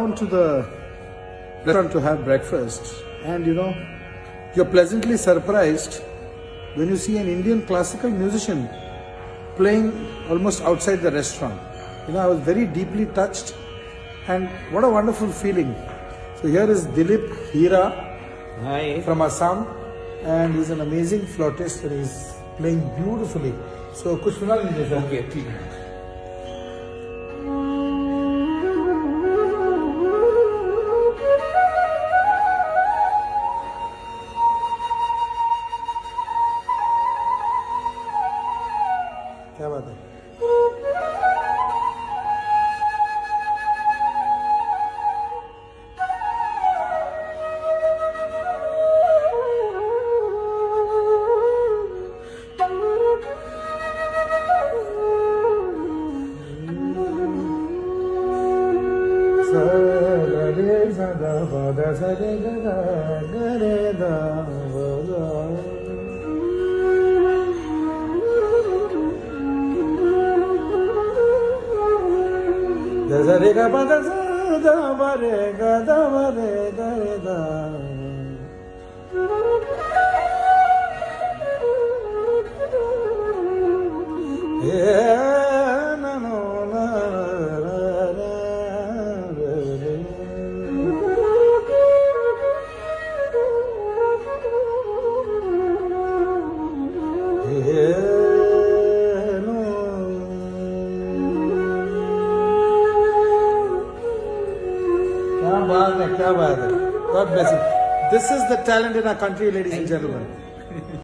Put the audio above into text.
down to the restaurant to have breakfast, and you're pleasantly surprised when you see an Indian classical musician playing almost outside the restaurant. I was very deeply touched, and what a wonderful feeling. So here is Dilip Hira from Assam, and he's an amazing flautist and he's playing beautifully. So kuch suna लीजिए sir. Okay, ठीक है. क्या बात है. क्या बात है. God bless you. This is the talent in our country, ladies and gentlemen.